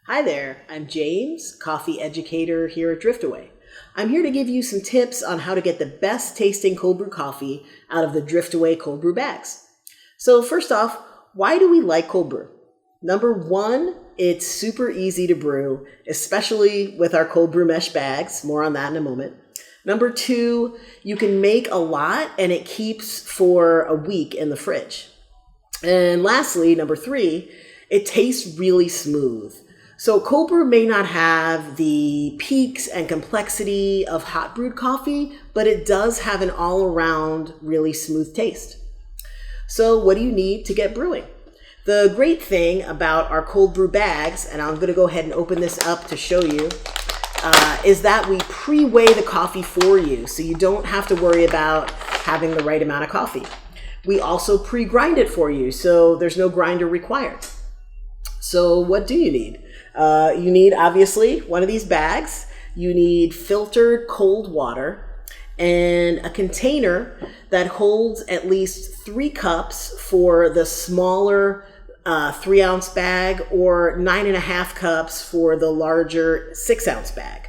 Hi there, I'm James, coffee educator here at Driftaway. I'm here to give you some tips on how to get the best tasting cold brew coffee out of the Driftaway cold brew bags. So first off, why do we like cold brew? Number one, it's super easy to brew, especially with our cold brew mesh bags. More on that in a moment. Number two, you can make a lot and it keeps for a week in the fridge. And lastly, number three, it tastes really smooth. So cold brew may not have the peaks and complexity of hot brewed coffee, but it does have an all-around really smooth taste. So what do you need to get brewing? The great thing about our cold brew bags, and I'm going to go ahead and open this up to show you, is that we pre-weigh the coffee for you, so you don't have to worry about having the right amount of coffee. We also pre-grind it for you, so there's no grinder required. So what do you need? You need, obviously, one of these bags. You need filtered cold water and a container that holds at least 3 cups for the smaller 3-ounce bag or 9.5 cups for the larger 6-ounce bag.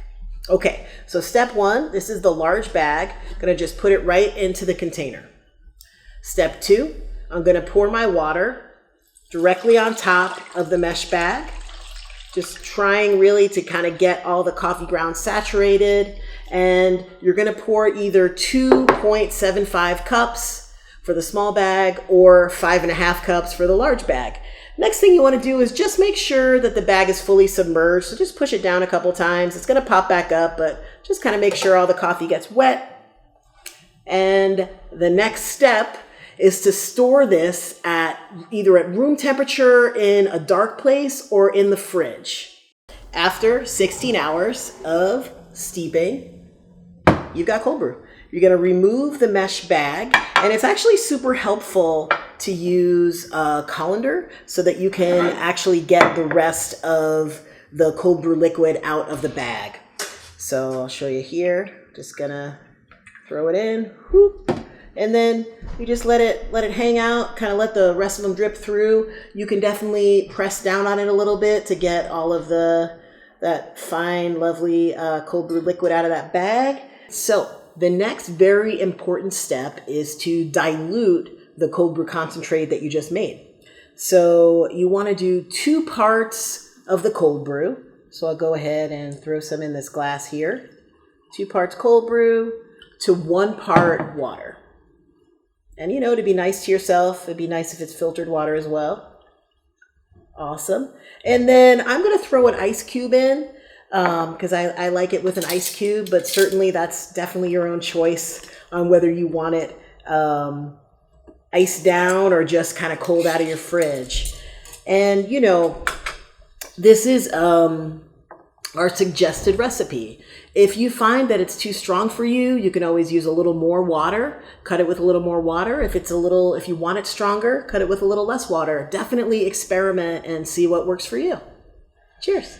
Okay, so step one, this is the large bag. I'm going to just put it right into the container. Step two, I'm going to pour my water directly on top of the mesh bag. Just trying really to kind of get all the coffee grounds saturated. And you're going to pour either 2.75 cups for the small bag or 5.5 cups for the large bag. Next thing you want to do is just make sure that the bag is fully submerged. So just push it down a couple times. It's going to pop back up, but just kind of make sure all the coffee gets wet. And the next step is to store this at either at room temperature in a dark place or in the fridge. After 16 hours of steeping, you've got cold brew. You're going to remove the mesh bag, and it's actually super helpful to use a colander so that you can actually get the rest of the cold brew liquid out of the bag. So I'll show you here. Just gonna throw it in. Whoop. And then you just let it hang out, kind of let the rest of them drip through. You can definitely press down on it a little bit to get all of that fine, lovely cold brew liquid out of that bag. So the next very important step is to dilute the cold brew concentrate that you just made. So you want to do 2 parts of the cold brew. So I'll go ahead and throw some in this glass here. 2 parts cold brew to 1 part water. And to be nice to yourself, it'd be nice if it's filtered water as well. Awesome. And then I'm going to throw an ice cube in because I like it with an ice cube, but certainly that's definitely your own choice on whether you want it iced down or just kind of cold out of your fridge. And, this is our suggested recipe. If you find that it's too strong for you, you can always use a little more water, cut it with a little more water. If you want it stronger, cut it with a little less water. Definitely experiment and see what works for you. Cheers.